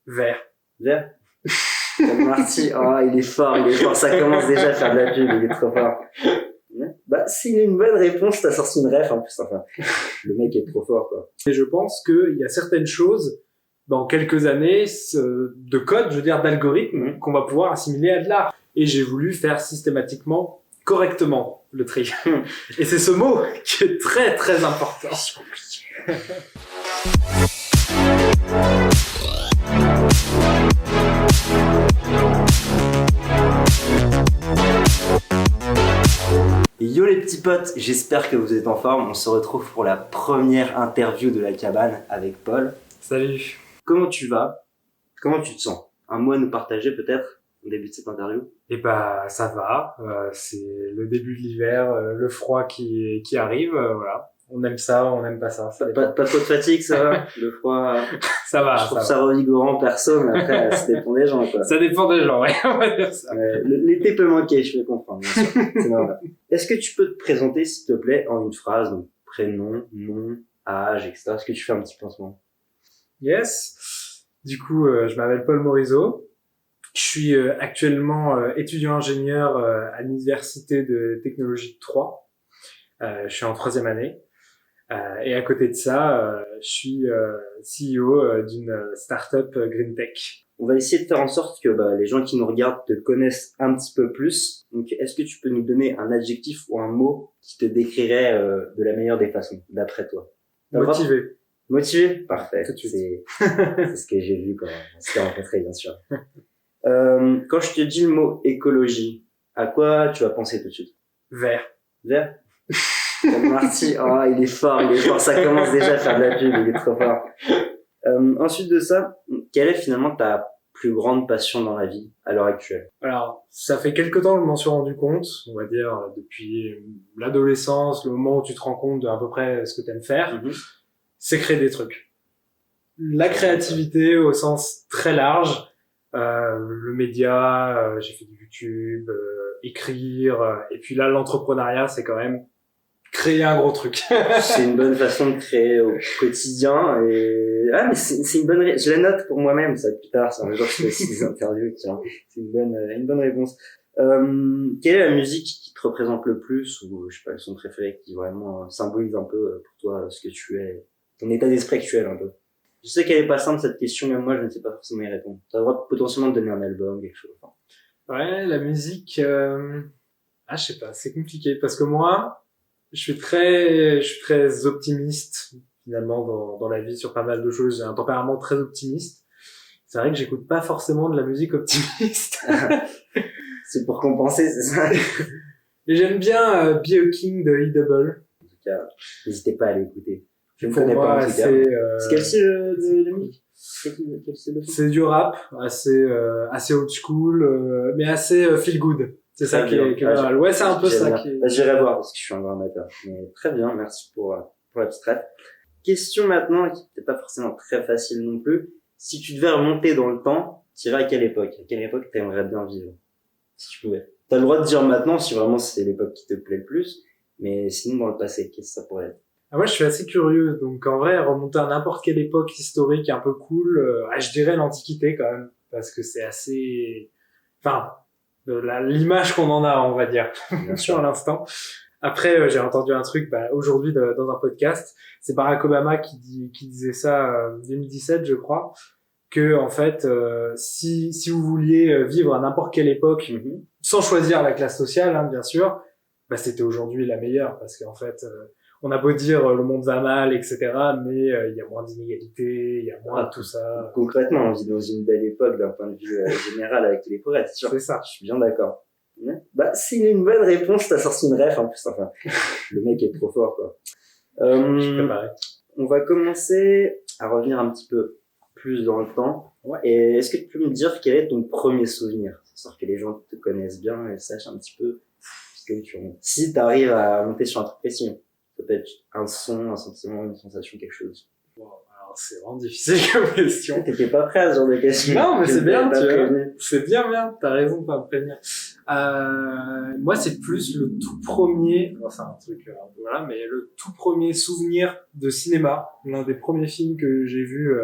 Vert. Vert. Marty, oh, il est fort, ça commence déjà à faire de la pub, il est trop fort. Bah, c'est une bonne réponse, t'as sorti une ref, en plus, enfin, le mec est trop fort, quoi. Et je pense qu'il y a certaines choses, dans quelques années, de code, je veux dire, d'algorithmes, qu'on va pouvoir assimiler à de l'art. Et j'ai voulu faire systématiquement, correctement, le tri. Et c'est ce mot qui est très, très important. Yo les petits potes, j'espère que vous êtes en forme. On se retrouve pour la première interview de la cabane avec Paul. Salut. Comment tu vas? Comment tu te sens? Un mot à nous partager peut-être au début de cette interview? Eh bah ça va, c'est le début de l'hiver, le froid qui arrive, voilà. On aime ça, on n'aime pas ça. Pas trop de fatigue, ça va? Le froid, ça va. Je trouve ça revigorant perso, mais après, ça dépend des gens, quoi. Ça dépend des gens, ouais, on va dire ça. L'été peut manquer, je peux comprendre, bien sûr. C'est normal. Est-ce que tu peux te présenter, s'il te plaît, en une phrase, donc prénom, nom, âge, etc. Est-ce que tu fais un petit peu en ce moment? Yes. Du coup, je m'appelle Paul Morisot. Je suis actuellement étudiant ingénieur à l'université de technologie de Troyes. Je suis en 3e année. Et à côté de ça, je suis CEO d'une startup Green Tech. On va essayer de faire en sorte que les gens qui nous regardent te connaissent un petit peu plus. Donc, est-ce que tu peux nous donner un adjectif ou un mot qui te décrirait de la meilleure des façons, d'après toi? Motivé. Motivé? Parfait. Tout de suite. C'est ce que j'ai vu quand on s'était rencontrés, bien sûr. Quand je te dis le mot écologie, à quoi tu vas penser tout de suite? Vert. Vert? Marty, oh, il est fort, ça commence déjà à faire de la pub, il est trop fort. Ensuite de ça, quelle est finalement ta plus grande passion dans la vie à l'heure actuelle? Alors, ça fait quelque temps que je m'en suis rendu compte, on va dire depuis l'adolescence, le moment où tu te rends compte de à peu près ce que t'aimes faire, c'est créer des trucs. La créativité au sens très large, le média, j'ai fait du YouTube, écrire, et puis là l'entrepreneuriat, c'est quand même créer un gros truc. C'est une bonne façon de créer au quotidien et mais c'est une bonne je la note pour moi-même ça plus tard, c'est un jour je fais aussi des interviews, tiens. C'est une bonne réponse. Quelle est la musique qui te représente le plus ou je sais pas le son préféré qui vraiment symbolise un peu pour toi ce que tu es, ton état d'esprit actuel un peu? Je sais qu'elle est pas simple cette question, même moi je ne sais pas forcément y répondre. Ça devrait potentiellement te donner un album, quelque chose. Enfin. Ouais, la musique, je sais pas, c'est compliqué parce que moi, je suis très optimiste finalement dans la vie sur pas mal de choses. J'ai un tempérament très optimiste. C'est vrai que j'écoute pas forcément de la musique optimiste. C'est pour compenser, c'est ça. Mais j'aime bien Be a King de E-Double. En tout cas, n'hésitez pas à l'écouter. Je ne Pour connais moi, pas en tout cas. C'est quel style de musique? C'est du rap, assez old school, mais assez feel good. C'est ça qui est pas mal. Ouais, c'est un peu ça qui est... J'irai voir parce que je suis un grand amateur. Mais très bien, merci pour la petite ref. Question maintenant qui n'est pas forcément très facile non plus. Si tu devais remonter dans le temps, tu irais à quelle époque? À quelle époque t'aimerais bien vivre? Si tu pouvais. T'as le droit de dire maintenant si vraiment c'est l'époque qui te plaît le plus. Mais sinon dans le passé, qu'est-ce que ça pourrait être? Ah, moi, je suis assez curieux. Donc, en vrai, remonter à n'importe quelle époque historique un peu cool, je dirais l'Antiquité quand même. Parce que c'est assez... Enfin... l'image qu'on en a, on va dire, sur l'instant. Après, j'ai entendu un truc aujourd'hui dans un podcast, c'est Barack Obama qui disait ça 2017, je crois, que en fait, si vous vouliez vivre à n'importe quelle époque, sans choisir la classe sociale, hein, bien sûr, c'était aujourd'hui la meilleure, parce qu'en fait, on a beau dire le monde va mal, etc., mais il y a moins d'inégalités, il y a moins de tout ça. Concrètement, on vit dans une belle époque d'un point de vue général avec les progrès, c'est sûr. C'est ça. Je suis bien d'accord. C'est une bonne réponse, t'as sorti une ref en plus, enfin, le mec est trop fort, quoi. Je suis préparé. On va commencer à revenir un petit peu plus dans le temps. Ouais. Et est-ce que tu peux me dire quel est ton premier souvenir? C'est-à-dire que les gens te connaissent bien et sachent un petit peu ce que tu remontes. Si t'arrives à monter sur un truc précis, ça peut être un son, un sentiment, une sensation, quelque chose. Wow, alors c'est vraiment difficile comme question. T'étais pas prêt à ce genre de question. Non, mais c'est bien, tu vois. Prévenu. C'est bien, t'as raison de pas me prévenir. Moi, c'est plus le tout premier, c'est un truc, voilà, mais le tout premier souvenir de cinéma, l'un des premiers films que j'ai vu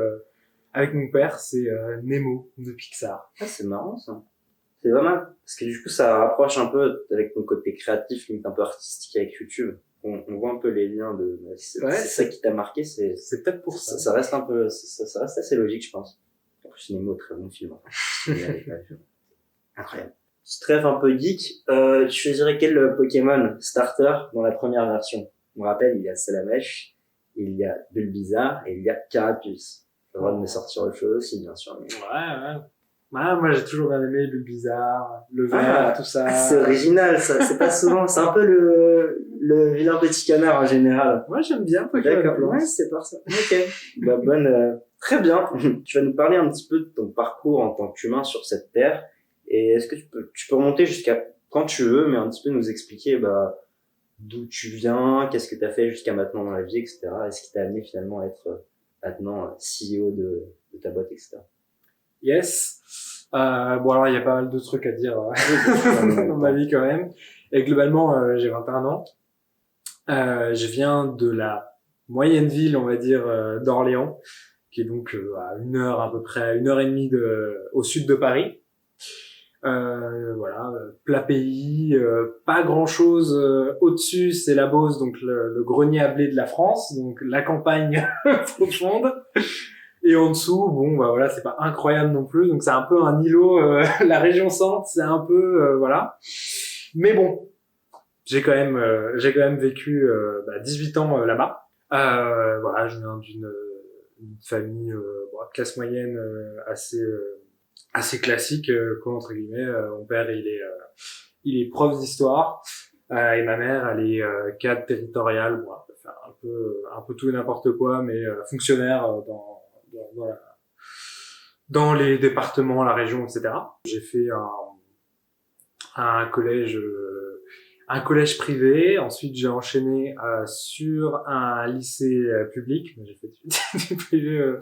avec mon père, c'est Nemo de Pixar. Ah, c'est marrant, ça. C'est pas mal. Parce que du coup, ça rapproche un peu avec ton côté créatif, limite un peu artistique avec YouTube. On voit un peu les liens de, c'est ça qui t'a marqué, c'est peut-être pour ça. Ça reste un peu, ça reste assez logique, je pense. En plus, Nemo, très bon film. Incroyable. Stref un peu geek, tu choisirais quel Pokémon starter dans la première version? On me rappelle, il y a Salamèche, il y a Bulbizarre et il y a Carapuce. T'as le droit de me sortir autre chose aussi, bien sûr. Mais... Ouais. Moi, j'ai toujours bien aimé Bulbizarre, le vert, tout ça. C'est original, ça. C'est pas souvent. C'est un peu le vilain petit canard en général. Moi, j'aime bien Pokémon. D'accord. Ouais, c'est par ça. Ok. Bah, très bien. Tu vas nous parler un petit peu de ton parcours en tant qu'humain sur cette terre. Et est-ce que tu peux remonter jusqu'à quand tu veux, mais un petit peu nous expliquer, d'où tu viens, qu'est-ce que tu as fait jusqu'à maintenant dans la vie, etc. Est-ce qui t'a amené finalement à être maintenant CEO de ta boîte, etc. Yes. Alors il y a pas mal de trucs à dire dans ma vie quand même. Et globalement, j'ai 21 ans. Je viens de la moyenne ville, on va dire, d'Orléans, qui est donc à 1 heure à peu près, 1 heure et demie au sud de Paris. Plat pays, pas grand chose au-dessus, c'est la Beauce, donc le grenier à blé de la France, donc la campagne profonde. Et en dessous, c'est pas incroyable non plus, donc c'est un peu un îlot, la région centre, c'est un peu, voilà. Mais bon, j'ai quand même vécu 18 ans là-bas. Je viens d'une famille classe moyenne assez classique, entre guillemets. Mon père, il est prof d'histoire, et ma mère, elle est cadre territorial, elle peut faire un peu tout et n'importe quoi, mais fonctionnaire dans les départements, la région, etc. J'ai fait un collège privé. Ensuite, j'ai enchaîné sur un lycée public. J'ai fait du privé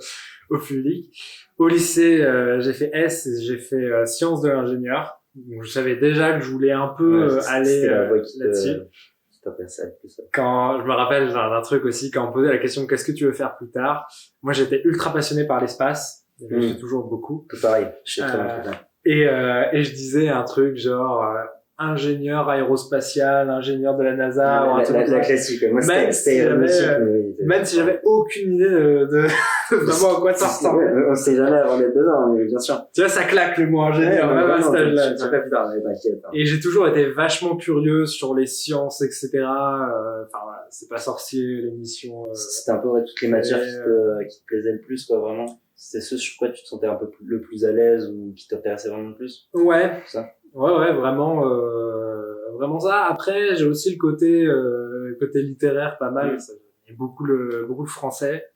au public. Au lycée, j'ai fait S et j'ai fait sciences de l'ingénieur. Donc, je savais déjà que je voulais un peu aller là-dessus. Quand je me rappelle d'un truc aussi, quand on me posait la question qu'est-ce que tu veux faire plus tard, moi j'étais ultra passionné par l'espace. Je fais toujours beaucoup. Tout pareil. Je sais très bien. Et je disais un truc genre ingénieur aérospatial, ingénieur de la NASA, ou un truc la classique. Moi, même si j'avais aucune idée de vraiment à quoi ça ressemble. On sait jamais avant d'être dedans, mais bien sûr. Tu vois, ça claque le mot ingénieur, même à cet âge-là. T'inquiète. Et j'ai toujours été vachement curieux sur les sciences, etc. C'est pas sorcier, l'émission. C'était un peu toutes les matières qui te plaisaient le plus, quoi, vraiment. C'est ce sur quoi tu te sentais un peu le plus à l'aise ou qui t'intéressait vraiment le plus. Ouais. Ça. Ouais, vraiment ça. Après, j'ai aussi le côté littéraire pas mal. Il y a beaucoup le français.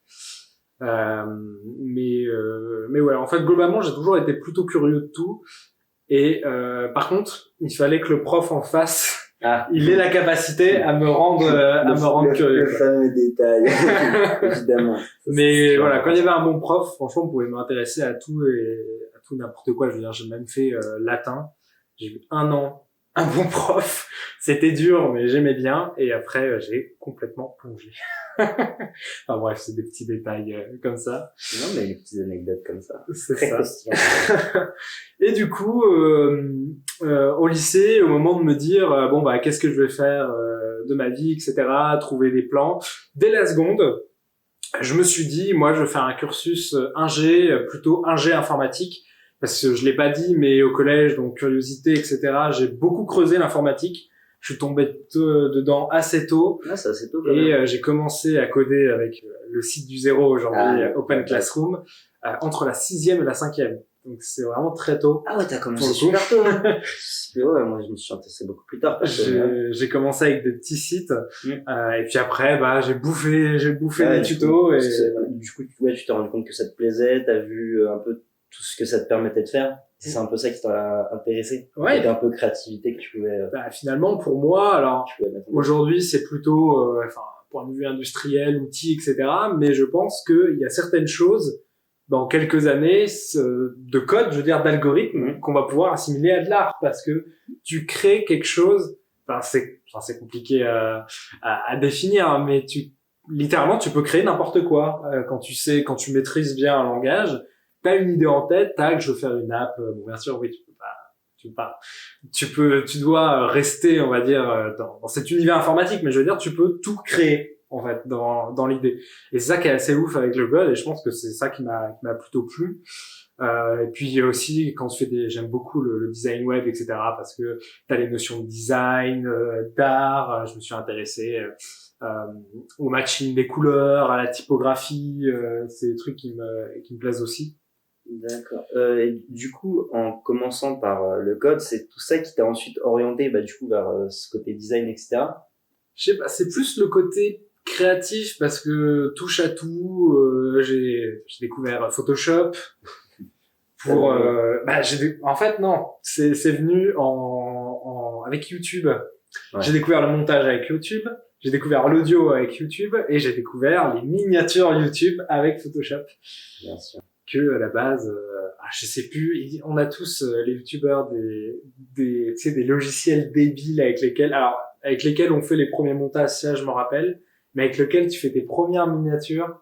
Mais ouais, en fait, globalement, j'ai toujours été plutôt curieux de tout. Et par contre, il fallait que le prof en face, il ait la capacité à me rendre curieux. Le fameux détail, évidemment. Mais voilà, quand il y avait un bon prof, franchement, on pouvait m'intéresser à tout et à tout n'importe quoi. Je veux dire, j'ai même fait latin. J'ai eu 1 an, un bon prof. C'était dur, mais j'aimais bien. Et après, j'ai complètement plongé. Enfin bref, c'est des petits détails comme ça. Non, mais des petites anecdotes comme ça. C'est ça. Et du coup, au lycée, au moment de me dire, qu'est-ce que je vais faire de ma vie, etc., trouver des plans, dès la seconde, je me suis dit, moi, je vais faire un cursus plutôt ingé informatique, parce que je l'ai pas dit, mais au collège, donc curiosité, etc., j'ai beaucoup creusé l'informatique. Je suis tombé dedans assez tôt. Ah, c'est assez tôt, et j'ai commencé à coder avec le site du zéro aujourd'hui, Open Classroom, entre la 6e et la 5e. Donc c'est vraiment très tôt. Ah ouais, t'as commencé super tôt. Ouais, moi je me suis intéressé beaucoup plus tard. J'ai commencé avec des petits sites, et puis après, j'ai bouffé des tutos. Du coup, tu t'es rendu compte que ça te plaisait, t'as vu un peu tout ce que ça te permettait de faire. C'est un peu ça qui t'a intéressé. Ouais. C'était un peu créativité que tu pouvais. Finalement, pour moi, alors aujourd'hui, c'est plutôt, point de vue industriel, outils, etc. Mais je pense qu'il y a certaines choses dans quelques années de code, je veux dire d'algorithme, qu'on va pouvoir assimiler à de l'art, parce que tu crées quelque chose. C'est compliqué à définir, hein, mais littéralement, tu peux créer n'importe quoi quand tu maîtrises bien un langage. t'as une idée en tête, tac, je veux faire une app. Bon, bien sûr, oui, tu dois rester, on va dire, dans cet univers informatique, mais je veux dire, tu peux tout créer, en fait, dans l'idée. Et c'est ça qui est assez ouf avec le code, et je pense que c'est ça qui m'a plutôt plu. Et puis aussi, quand j'aime beaucoup le design web, etc., parce que t'as les notions de design, d'art, je me suis intéressé, au matching des couleurs, à la typographie, c'est des trucs qui me plaisent aussi. D'accord. Et du coup, en commençant par le code, c'est tout ça qui t'a ensuite orienté, du coup, vers ce côté design, etc. Je sais pas, c'est plus le côté créatif parce que touche à tout, j'ai découvert Photoshop pour en fait non, c'est venu avec YouTube. Ouais. J'ai découvert le montage avec YouTube, j'ai découvert l'audio avec YouTube et j'ai découvert les miniatures YouTube avec Photoshop. Bien sûr. Que à la base je sais plus, on a tous les youtubeurs tu sais, des logiciels débiles avec lesquels on fait les premiers montages, ça je me rappelle, mais avec lesquels tu fais tes premières miniatures.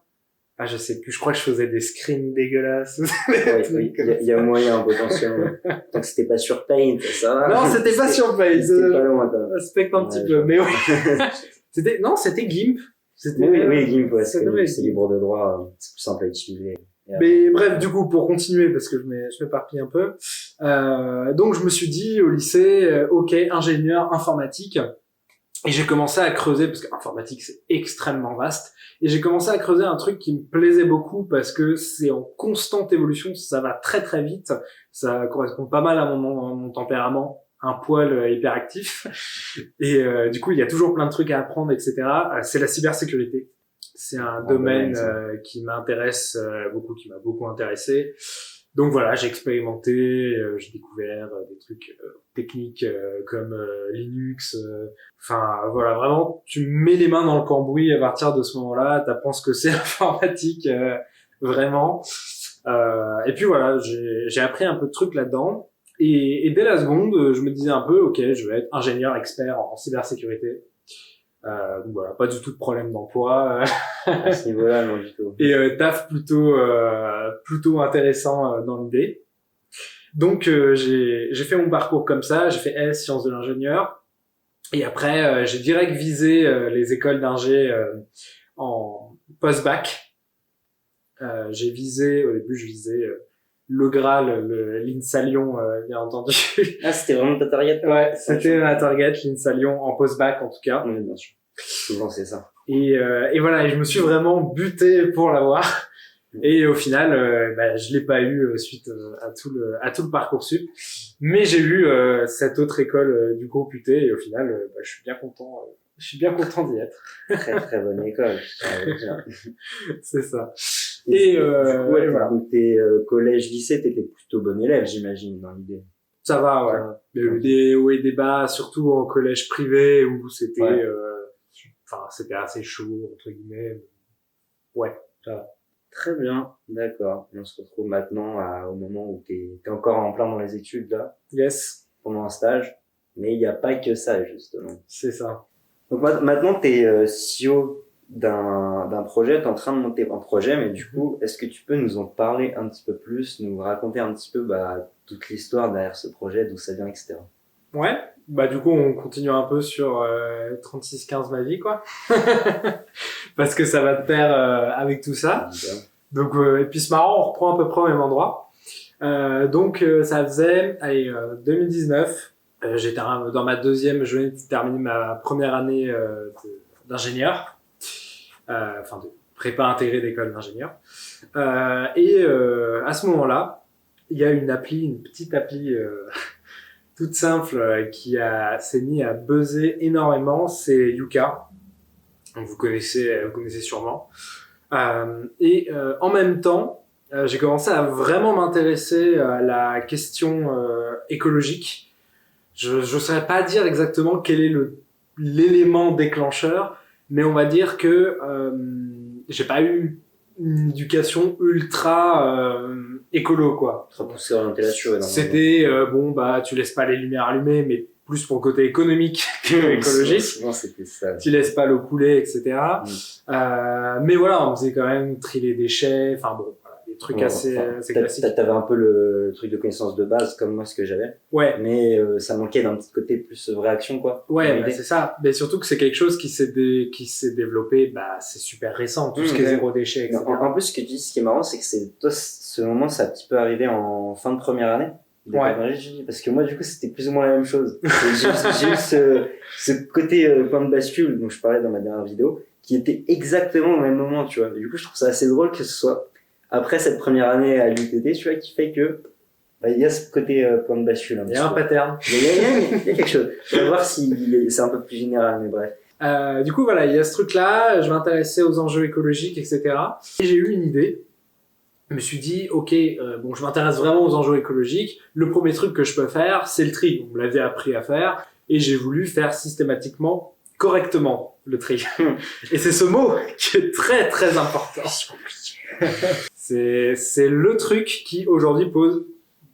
Je sais plus, je crois que je faisais des screens dégueulasses. Oui, il y a moyen potentiellement. Donc c'était pas sur Paint, ça va. Non, c'était pas sur Paint. C'était pas loin quand même. Respecte un petit peu, mais oui. C'était GIMP. Oui, GIMP, ouais, c'est libre de droit, c'est plus simple à utiliser. Mais bref, du coup, pour continuer, parce que je m'éparpille un peu, donc je me suis dit au lycée, ok, ingénieur informatique, et j'ai commencé à creuser, parce que informatique c'est extrêmement vaste, et j'ai commencé à creuser un truc qui me plaisait beaucoup, parce que c'est en constante évolution, ça va très très vite, ça correspond pas mal à mon tempérament, un poil hyperactif, et du coup il y a toujours plein de trucs à apprendre, etc. C'est la cybersécurité. C'est un domaine qui m'intéresse beaucoup, qui m'a beaucoup intéressé. Donc voilà, j'ai expérimenté, j'ai découvert des trucs techniques comme Linux. Enfin voilà, vraiment, tu mets les mains dans le cambouis à partir de ce moment-là, t'apprends ce que c'est l'informatique, vraiment. Et puis voilà, j'ai appris un peu de trucs là-dedans. Et dès la seconde, je me disais un peu, ok, je vais être ingénieur expert en cybersécurité. Donc voilà, pas du tout de problème d'emploi à ce niveau-là, non du tout. Et taf plutôt intéressant dans l'idée. Donc j'ai fait mon parcours comme ça, j'ai fait S sciences de l'ingénieur et après j'ai direct visé les écoles d'ingé en post-bac. Au début je visais le Graal, l'INSA Lyon, bien entendu. Ah, c'était vraiment ta target? Ouais, c'était ma target, l'INSA Lyon, en post-bac, en tout cas. Oui, bien sûr. Souvent, c'est ça. Et voilà, et je me suis vraiment buté pour l'avoir. Et au final, je l'ai pas eu suite à tout le Parcoursup. Mais j'ai eu cette autre école du groupe UT et au final, je suis bien content. Je suis bien content d'y être. Très, très bonne école. C'est ça. Et du coup, ouais, voilà. Donc tes collège, lycée, t'étais plutôt bon élève, j'imagine, dans l'idée. Ça va, ouais. Il y a eu des hauts et des bas, surtout en collège privé où c'était, c'était assez chaud, entre guillemets. Ouais, ça va. Très bien, d'accord. On se retrouve maintenant au moment où t'es encore en plein dans les études, là. Yes. Pendant un stage. Mais il n'y a pas que ça, justement. C'est ça. Donc maintenant, t'es CEO d'un projet, t'es en train de monter un projet, mais du coup, est-ce que tu peux nous en parler un petit peu plus, nous raconter un petit peu toute l'histoire derrière ce projet, d'où ça vient, etc. Ouais, du coup, on continue un peu sur 36-15 ma vie, quoi. Parce que ça va de pair avec tout ça. Donc, et puis c'est marrant, on reprend à peu près au même endroit. Donc, ça faisait 2019. J'étais dans ma deuxième, je venais de terminer ma première année d'ingénieur. De prépa intégrée d'école d'ingénieur. Et à ce moment-là, il y a une petite appli toute simple qui s'est mis à buzzer énormément, c'est Yuka. Donc vous connaissez sûrement. Et en même temps, j'ai commencé à vraiment m'intéresser à la question écologique. Je saurais pas dire exactement quel est l'élément déclencheur, mais on va dire que j'ai pas eu une éducation ultra écolo, quoi. Très poussé orienté là-dessus. C'était tu laisses pas les lumières allumées, mais plus pour le côté économique que écologique. Souvent, c'était ça. Tu laisses pas l'eau couler, etc. Mais voilà, on faisait quand même trier les déchets. Enfin bon, voilà, trucs assez classiques. T'avais un peu le truc de connaissance de base, comme moi, ce que j'avais. Ouais. Mais ça manquait d'un petit côté plus vraie action, quoi. Ouais, bah, c'est ça. Mais surtout que c'est quelque chose qui s'est développé, bah, c'est super récent, tout ce qui est zéro déchet, etc. En plus, ce que tu dis, ce qui est marrant, c'est que toi, ce moment, ça a un petit peu arrivé en fin de première année. Ouais. Parce que moi, du coup, c'était plus ou moins la même chose. J'ai eu ce côté point de bascule dont je parlais dans ma dernière vidéo, qui était exactement au même moment, tu vois. Et du coup, je trouve ça assez drôle que ce soit après cette première année à l'UTT, tu vois, qui fait que bah, il y a ce côté point de bascule. Il y a un pattern. Il y a quelque chose. Je vais voir si c'est un peu plus général, mais bref. Du coup, voilà, il y a ce truc-là, je m'intéressais aux enjeux écologiques, etc. Et j'ai eu une idée. Je me suis dit, ok, bon, je m'intéresse vraiment aux enjeux écologiques. Le premier truc que je peux faire, c'est le tri. On me l'avait appris à faire, et j'ai voulu faire systématiquement, correctement, le tri. Et c'est ce mot qui est très très important. C'est le truc qui aujourd'hui pose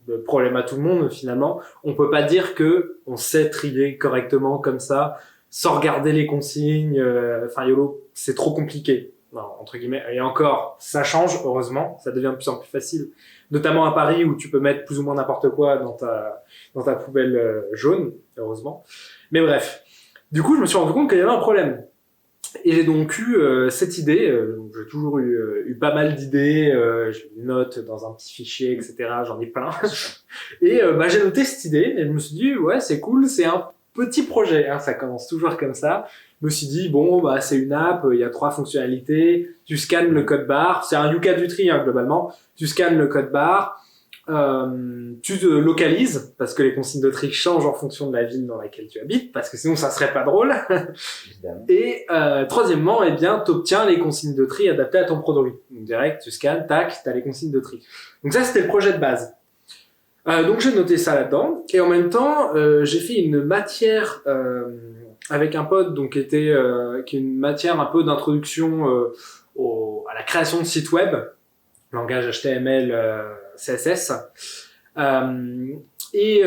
le problème à tout le monde finalement. On peut pas dire que on sait trier correctement comme ça, sans regarder les consignes. Enfin, YOLO, c'est trop compliqué. Non, entre guillemets. Et encore, ça change, heureusement. Ça devient de plus en plus facile. Notamment à Paris, où tu peux mettre plus ou moins n'importe quoi dans ta poubelle jaune, heureusement. Mais bref. Du coup, je me suis rendu compte qu'il y avait un problème. Et j'ai donc eu cette idée. J'ai toujours eu pas mal d'idées. Je les note dans un petit fichier, etc. J'en ai plein. Et bah, j'ai noté cette idée. Et je me suis dit, ouais, c'est cool. C'est un petit projet. Hein, ça commence toujours comme ça. Je me suis dit, bon, bah, c'est une app, il y a 3 fonctionnalités, tu scannes le code barre, c'est un Yuka du tri, hein, globalement, tu scannes le code barre, tu te localises, parce que les consignes de tri changent en fonction de la ville dans laquelle tu habites, parce que sinon ça serait pas drôle. Et troisièmement, eh bien, t'obtiens les consignes de tri adaptées à ton produit. Donc direct, tu scannes, tac, t'as les consignes de tri. Donc ça, c'était le projet de base. Donc j'ai noté ça là-dedans, et en même temps, j'ai fait une matière avec un pote, donc qui est une matière un peu d'introduction à la création de sites web, langage HTML, CSS, et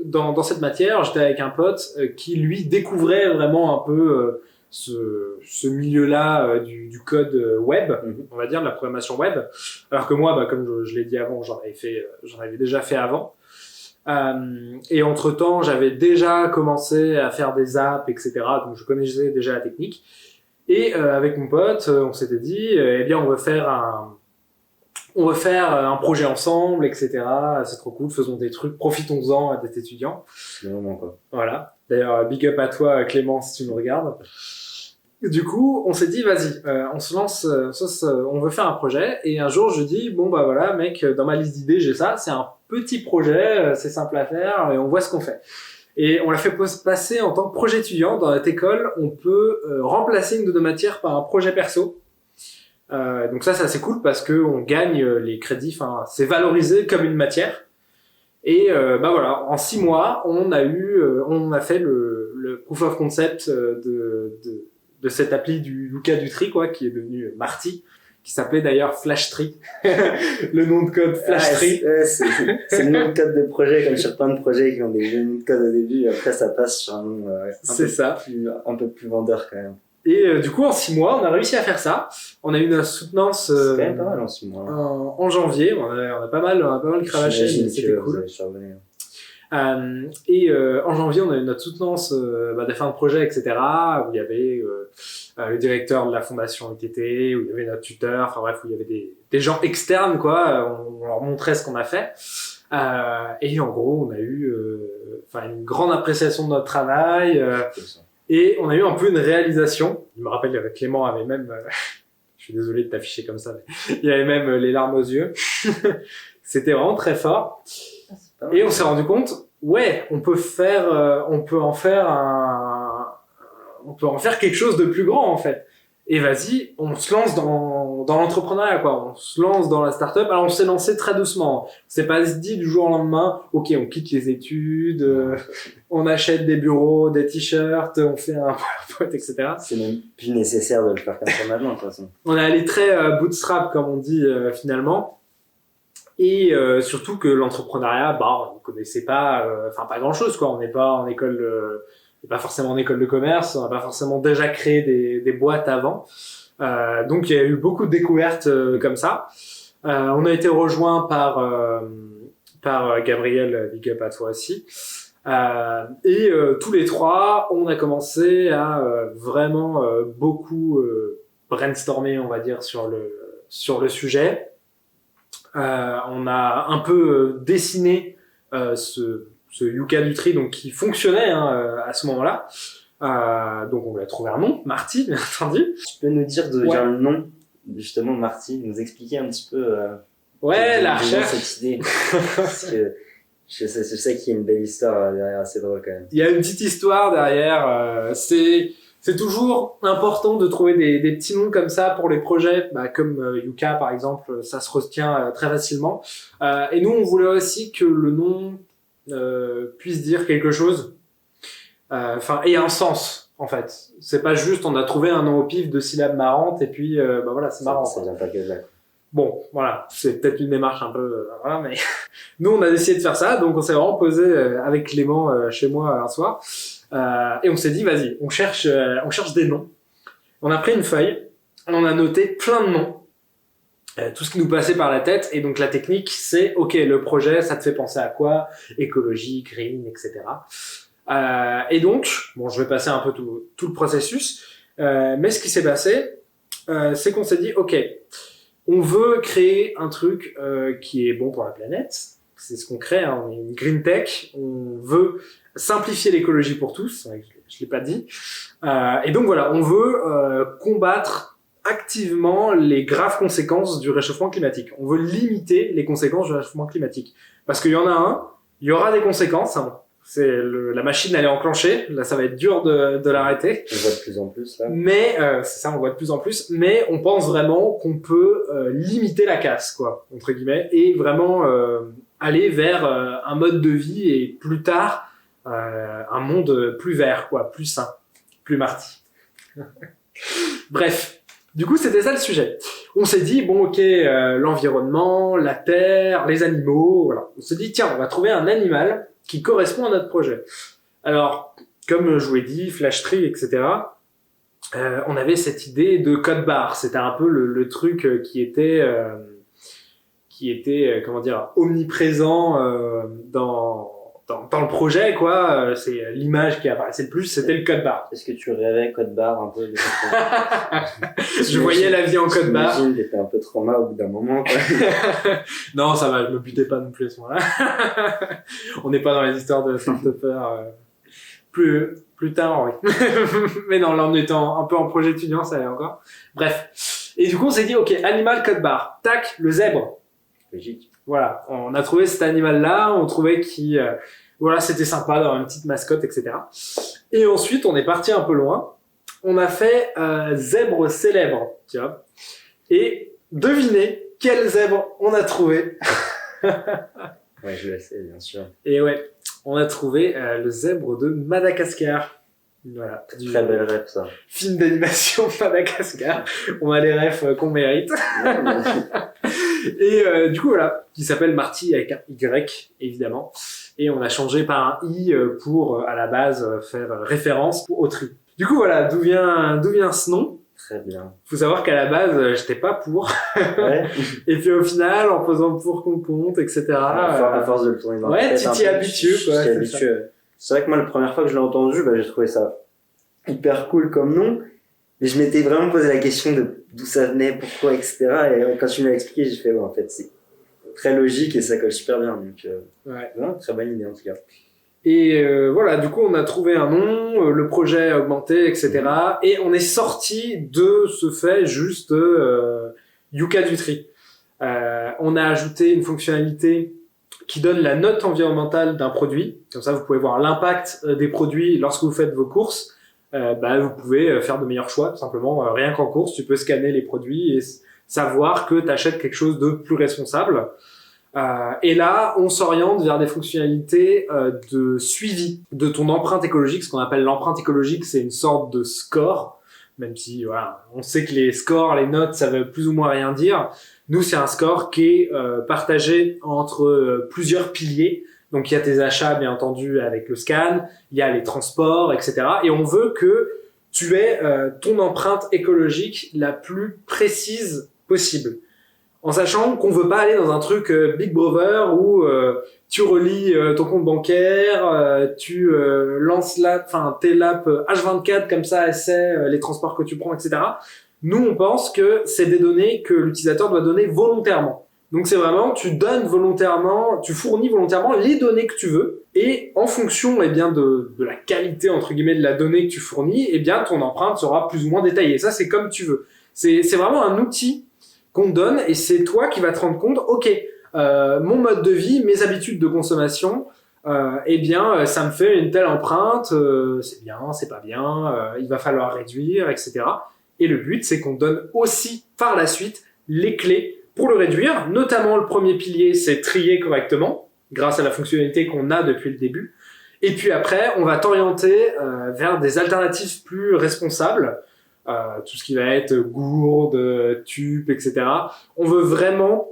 dans cette matière, j'étais avec un pote qui lui découvrait vraiment un peu ce milieu-là du code web, on va dire, de la programmation web, alors que moi, bah, comme je l'ai dit avant, j'en avais déjà fait avant. Et entre-temps, j'avais déjà commencé à faire des apps, etc. Donc je connaissais déjà la technique. Et avec mon pote, on s'était dit, eh bien, on veut faire un projet ensemble, etc. C'est trop cool, faisons des trucs, profitons-en d'être étudiants. C'est le moment, quoi. Voilà. D'ailleurs, big up à toi, Clément, si tu nous regardes. Du coup, on s'est dit, vas-y, on se lance, on veut faire un projet. Et un jour, je dis, bon, bah voilà, mec, dans ma liste d'idées, j'ai ça. C'est un petit projet, c'est simple à faire, et on voit ce qu'on fait. Et on l'a fait passer en tant que projet étudiant. Dans notre école, on peut remplacer une de nos matières par un projet perso. Donc ça, c'est assez cool parce que on gagne les crédits. Enfin, c'est valorisé comme une matière. Et bah voilà, en 6 mois, on a fait le proof of concept de cette appli du Yuka du tri, quoi, qui est devenu Marty, qui s'appelait d'ailleurs Flashtree. Le nom de code Flashtree. C'est le nom de code de projet, comme sur plein de projets qui ont des noms de code au début, et après ça passe sur un nom un peu plus vendeur quand même. Et du coup, en 6 mois, on a réussi à faire ça. On a eu une soutenance c'est quand même pas mal en 6 mois. En janvier. On a pas mal cravaché, mais c'était cool. En janvier, on a eu notre soutenance de fin de projet, etc. Où il y avait le directeur de la fondation UTT, où il y avait notre tuteur, enfin bref, où il y avait des gens externes, quoi. On leur montrait ce qu'on a fait. Et en gros, on a eu une grande appréciation de notre travail. Et on a eu un peu une réalisation. Je me rappelle, Clément avait même... je suis désolé de t'afficher comme ça, mais il avait même les larmes aux yeux. C'était vraiment très fort. Et on s'est rendu compte, ouais, on peut en faire quelque chose de plus grand, en fait. Et vas-y, on se lance dans l'entrepreneuriat, quoi. On se lance dans la start-up. Alors, on s'est lancé très doucement. On s'est pas dit du jour au lendemain, ok, on quitte les études, on achète des bureaux, des t-shirts, on fait un PowerPoint, etc. C'est même plus nécessaire de le faire comme ça maintenant, de toute façon. On est allé très bootstrap, comme on dit, finalement. Et surtout que l'entrepreneuriat, on connaissait pas, pas grand-chose, quoi. On n'est pas en école, pas forcément en école de commerce, on n'a pas forcément déjà créé des boîtes avant. Donc il y a eu beaucoup de découvertes comme ça. On a été rejoint par Gabriel, big up à toi aussi. Et tous les trois, on a commencé à vraiment beaucoup brainstormer, on va dire, sur le sujet. On a un peu dessiné ce Yucca Nutri, donc qui fonctionnait à ce moment-là. Donc on lui a trouvé un nom, Marty, bien entendu. Tu peux nous dire déjà le nom, justement, Marty, nous expliquer un petit peu la recherche. Cette idée. Parce que je sais qu'il y a une belle histoire derrière, assez drôle quand même. Il y a une petite histoire derrière. C'est toujours important de trouver des petits noms comme ça pour les projets, comme Yucca par exemple, ça se retient très facilement. Et nous, on voulait aussi que le nom puisse dire quelque chose, ait un sens en fait. C'est pas juste on a trouvé un nom au pif, 2 syllabes marrantes et puis voilà, c'est marrant. Ça vient pas que là. Bon, voilà, c'est peut-être une démarche un peu, voilà, mais nous on a décidé de faire ça, donc on s'est vraiment posé avec Clément chez moi un soir, et on s'est dit vas-y, on cherche des noms. On a pris une feuille, on a noté plein de noms, tout ce qui nous passait par la tête, et donc la technique c'est ok, le projet ça te fait penser à quoi, écologie, green, etc. Et donc, bon, je vais passer un peu tout le processus, mais ce qui s'est passé, c'est qu'on s'est dit ok. On veut créer un truc qui est bon pour la planète. C'est ce qu'on crée, hein. On est une green tech. On veut simplifier l'écologie pour tous. Je l'ai pas dit. Et donc voilà, on veut combattre activement les graves conséquences du réchauffement climatique. On veut limiter les conséquences du réchauffement climatique. Parce qu'il y en a il y aura des conséquences. Hein. La machine elle est enclenchée, là ça va être dur de l'arrêter. On voit de plus en plus là. Mais c'est ça, on voit de plus en plus. Mais on pense vraiment qu'on peut limiter la casse, quoi, entre guillemets, et vraiment aller vers un mode de vie et plus tard un monde plus vert, quoi, plus sain, plus Marty. Bref, du coup c'était ça le sujet. On s'est dit bon ok, l'environnement, la terre, les animaux, voilà. On s'est dit tiens, on va trouver un animal qui correspond à notre projet. Alors, comme je vous l'ai dit, Flash Tree, etc., on avait cette idée de code barre. C'était un peu le truc qui était comment dire, omniprésent dans le projet, quoi. C'est l'image qui apparaissait le plus, c'était le code barre. Est-ce que tu rêvais code barre un peu de Je voyais la vie en code barre. J'imagine que t'étais un peu trauma au bout d'un moment, quoi. Non, ça va, je me butais pas non plus à ce moment-là. On n'est pas dans les histoires de start-upers. Plus tard, oui. Mais non, là, on était un peu en projet étudiant, ça allait encore. Bref. Et du coup, on s'est dit, ok, animal code barre. Tac, le zèbre. Logique. Voilà. On a trouvé cet animal-là, on trouvait voilà, c'était sympa d'avoir une petite mascotte, etc. Et ensuite, on est parti un peu loin. On a fait zèbre célèbre, tu vois. Et devinez quel zèbre on a trouvé. Ouais, je le sais, bien sûr. Et ouais, on a trouvé le zèbre de Madagascar. Voilà. Très belle rêve, ça. Film d'animation Madagascar. On a les refs qu'on mérite. Et du coup, voilà, qui s'appelle Marty avec un Y, évidemment. Et on a changé par un I pour, à la base, faire référence au tri. Du coup, voilà, d'où vient ce nom. Très bien. Faut savoir qu'à la base, j'étais pas pour. Ouais. Et puis au final, en faisant pour qu'on compte, etc. À force de le tourner dans la tête. Ouais, tu t'y habitues, quoi. Je t'y habitue. C'est vrai que moi, la première fois que je l'ai entendu, j'ai trouvé ça hyper cool comme nom. Mais je m'étais vraiment posé la question de d'où ça venait, pourquoi, etc. Et quand tu me l'as expliqué, j'ai fait, en fait, c'est très logique et ça colle super bien. Donc, ouais. Très bonne idée, en tout cas. Et voilà, du coup, on a trouvé un nom, le projet a augmenté, etc. Et on est sorti de ce fait juste Yucca Nutri. On a ajouté une fonctionnalité qui donne la note environnementale d'un produit. Comme ça, vous pouvez voir l'impact des produits lorsque vous faites vos courses. Vous pouvez faire de meilleurs choix, tout simplement. Rien qu'en course, tu peux scanner les produits et savoir que tu achètes quelque chose de plus responsable. Et là, on s'oriente vers des fonctionnalités de suivi de ton empreinte écologique. Ce qu'on appelle l'empreinte écologique, c'est une sorte de score, même si voilà, on sait que les scores, les notes, ça veut plus ou moins rien dire. Nous, c'est un score qui est partagé entre plusieurs piliers. Donc, il y a tes achats, bien entendu, avec le scan, il y a les transports, etc. Et on veut que tu aies ton empreinte écologique la plus précise possible. En sachant qu'on veut pas aller dans un truc Big Brother où tu relis ton compte bancaire, tu lances tes laps H24 comme ça, elle sait les transports que tu prends, etc. Nous, on pense que c'est des données que l'utilisateur doit donner volontairement. Donc c'est vraiment, tu fournis volontairement les données que tu veux, et en fonction de la qualité entre guillemets de la donnée que tu fournis, ton empreinte sera plus ou moins détaillée. Ça, c'est comme tu veux. C'est vraiment un outil qu'on te donne, et c'est toi qui vas te rendre compte, mon mode de vie, mes habitudes de consommation, ça me fait une telle empreinte, c'est bien, c'est pas bien, il va falloir réduire, etc. Et le but, c'est qu'on donne aussi par la suite les clés pour le réduire. Notamment, le premier pilier, c'est trier correctement, grâce à la fonctionnalité qu'on a depuis le début. Et puis après, on va t'orienter vers des alternatives plus responsables, tout ce qui va être gourde, tube, etc. On veut vraiment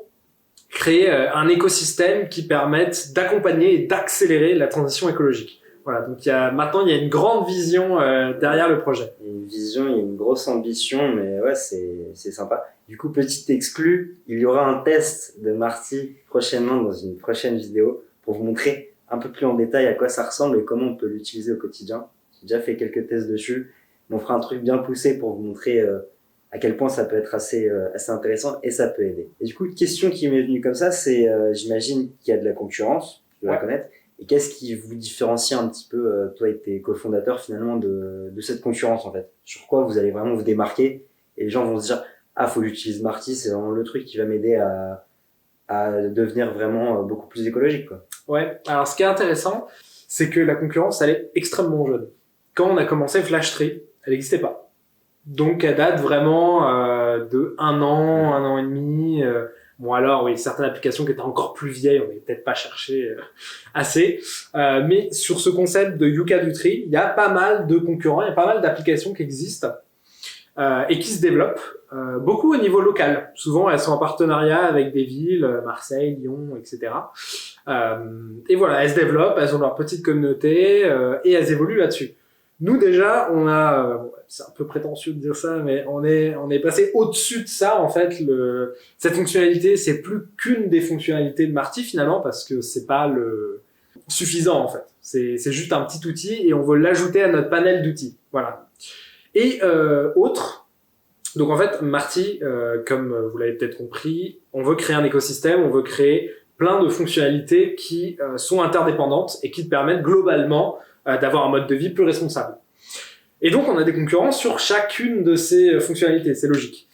créer un écosystème qui permette d'accompagner et d'accélérer la transition écologique. Voilà, donc maintenant il y a une grande vision derrière le projet. Une vision, il y a une grosse ambition, mais ouais, c'est sympa. Du coup, petit exclu, il y aura un test de Marty prochainement dans une prochaine vidéo pour vous montrer un peu plus en détail à quoi ça ressemble et comment on peut l'utiliser au quotidien. J'ai déjà fait quelques tests dessus, mais on fera un truc bien poussé pour vous montrer à quel point ça peut être assez intéressant et ça peut aider. Et du coup, une question qui m'est venue comme ça, c'est j'imagine qu'il y a de la concurrence, tu dois la connaître. Et qu'est-ce qui vous différencie un petit peu, toi et tes cofondateurs, finalement, de cette concurrence, en fait? Sur quoi vous allez vraiment vous démarquer? Et les gens vont se dire, faut que j'utilise Marty, c'est vraiment le truc qui va m'aider à devenir vraiment beaucoup plus écologique, quoi. Ouais. Alors, ce qui est intéressant, c'est que la concurrence, elle est extrêmement jeune. Quand on a commencé Flashtree, elle n'existait pas. Donc, elle date vraiment de un an et demi. Oui, certaines applications qui étaient encore plus vieilles, on n'avait peut-être pas cherché assez. Mais sur ce concept de Yucca du tri, il y a pas mal de concurrents, il y a pas mal d'applications qui existent et qui se développent, beaucoup au niveau local. Souvent, elles sont en partenariat avec des villes, Marseille, Lyon, etc. Et voilà, elles se développent, elles ont leur petite communauté et elles évoluent là-dessus. Nous déjà, on a, c'est un peu prétentieux de dire ça, mais on est passé au-dessus de ça en fait. Cette fonctionnalité, c'est plus qu'une des fonctionnalités de Marty finalement parce que c'est pas le suffisant en fait. C'est juste un petit outil et on veut l'ajouter à notre panel d'outils. Voilà. Et autre. Donc en fait, Marty, comme vous l'avez peut-être compris, on veut créer un écosystème, on veut créer plein de fonctionnalités qui sont interdépendantes et qui te permettent globalement d'avoir un mode de vie plus responsable. Et donc, on a des concurrents sur chacune de ces fonctionnalités, c'est logique.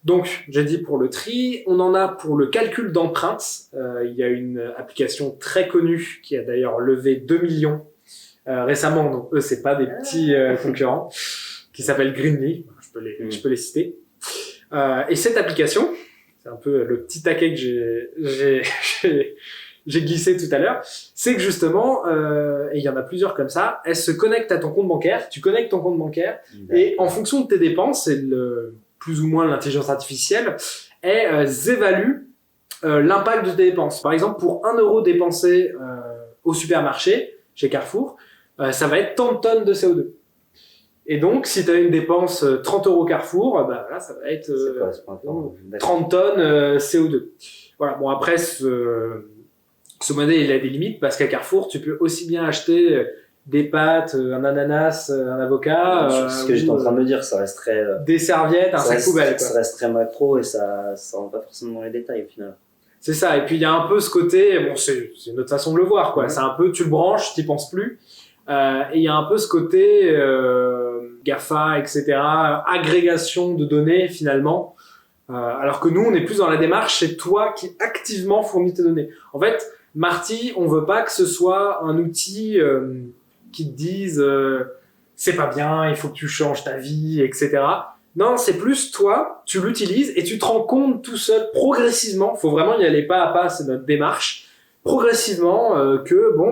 Donc, j'ai dit pour le tri, on en a pour le calcul d'empreintes. Il y a une application très connue qui a d'ailleurs levé 2 millions récemment, donc eux, c'est pas des petits concurrents, qui s'appelle Greenly, je peux les citer. Et cette application, c'est un peu le petit taquet que j'ai glissé tout à l'heure, c'est que justement, et il y en a plusieurs comme ça, elles se connectent à ton compte bancaire, tu connectes ton compte bancaire, et en fonction de tes dépenses, et plus ou moins l'intelligence artificielle, elles évaluent l'impact de tes dépenses. Par exemple, pour 1 euro dépensé au supermarché, chez Carrefour, ça va être tant de tonnes de CO2. Et donc, si tu as une dépense 30 euros Carrefour, là, ça va être 30 tonnes CO2. Voilà. Bon, après, ce modèle, il a des limites parce qu'à Carrefour, tu peux aussi bien acheter des pâtes, un ananas, un avocat. C'est ce que j'étais en train de me dire, ça resterait. Des serviettes, un sac poubelle. Ça reste très macro et ça rentre pas forcément dans les détails au final. C'est ça. Et puis il y a un peu ce côté, bon, c'est une autre façon de le voir, quoi. C'est un peu, tu le branches, t'y penses plus. Et il y a un peu ce côté GAFA, etc. Agrégation de données finalement. Alors que nous, on est plus dans la démarche, c'est toi qui activement fournis tes données. En fait, Marty, on veut pas que ce soit un outil qui te dise c'est pas bien, il faut que tu changes ta vie, etc. Non, c'est plus toi, tu l'utilises et tu te rends compte tout seul, progressivement, faut vraiment y aller pas à pas, c'est notre démarche, progressivement que mon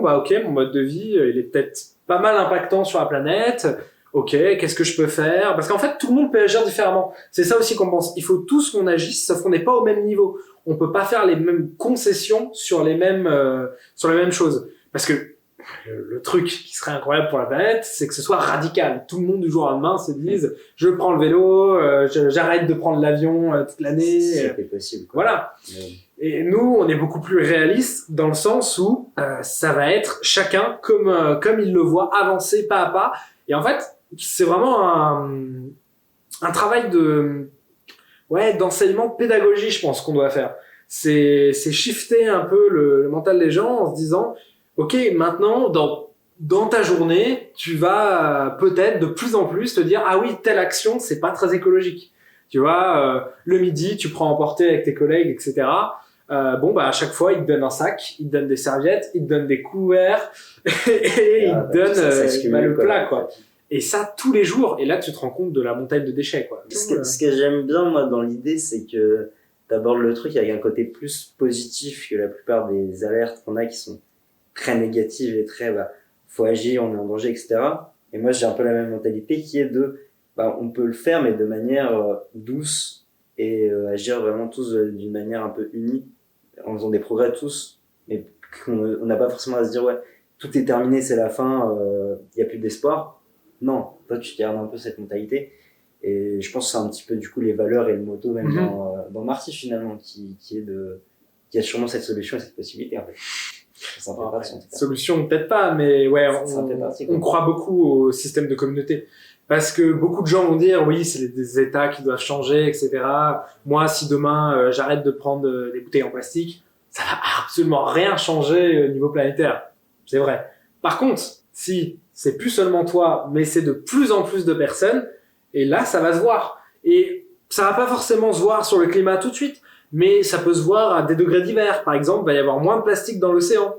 mode de vie, il est peut-être pas mal impactant sur la planète. Ok, qu'est-ce que je peux faire? Parce qu'en fait, tout le monde peut agir différemment. C'est ça aussi qu'on pense. Il faut tous qu'on agisse, sauf qu'on n'est pas au même niveau. On peut pas faire les mêmes concessions sur les mêmes choses. Parce que le truc qui serait incroyable pour la planète, c'est que ce soit radical. Tout le monde du jour au lendemain se dise, je prends le vélo, j'arrête de prendre l'avion toute l'année. C'est possible, quoi. Voilà. Et nous, on est beaucoup plus réaliste dans le sens où ça va être chacun comme il le voit, avancer pas à pas. Et en fait, c'est vraiment un travail d'enseignement, pédagogie, je pense qu'on doit faire. C'est shifter un peu le mental des gens en se disant, ok, maintenant dans ta journée, tu vas peut-être de plus en plus te dire, ah oui, telle action, c'est pas très écologique. Tu vois, le midi, tu prends à emporter avec tes collègues, etc. À chaque fois, ils te donnent un sac, ils te donnent des serviettes, ils te donnent des couverts et ils te donnent le plat, quoi. Et ça, tous les jours. Et là, tu te rends compte de la montagne de déchets, quoi. Ce que j'aime bien, moi, dans l'idée, c'est que t'abordes le truc avec un côté plus positif que la plupart des alertes qu'on a qui sont très négatives et très, faut agir, on est en danger, etc. Et moi, j'ai un peu la même mentalité qui est on peut le faire, mais de manière douce et agir vraiment tous d'une manière un peu unie, en faisant des progrès tous, mais on n'a pas forcément à se dire, ouais, tout est terminé, c'est la fin, y a plus d'espoir. Non, toi, tu gardes un peu cette mentalité. Et je pense que c'est un petit peu, du coup, les valeurs et le motto, même dans Marty, finalement, qui a sûrement cette solution et cette possibilité, en fait. Ça en fait partie, en tout cas. Solution, peut-être pas, mais ouais, on croit beaucoup au système de communauté. Parce que beaucoup de gens vont dire, oui, c'est des États qui doivent changer, etc. Moi, si demain, j'arrête de prendre des bouteilles en plastique, ça va absolument rien changer au niveau planétaire. C'est vrai. Par contre, si c'est plus seulement toi, mais c'est de plus en plus de personnes, et là, ça va se voir. Et ça va pas forcément se voir sur le climat tout de suite, mais ça peut se voir à des degrés divers. Par exemple, il va y avoir moins de plastique dans l'océan.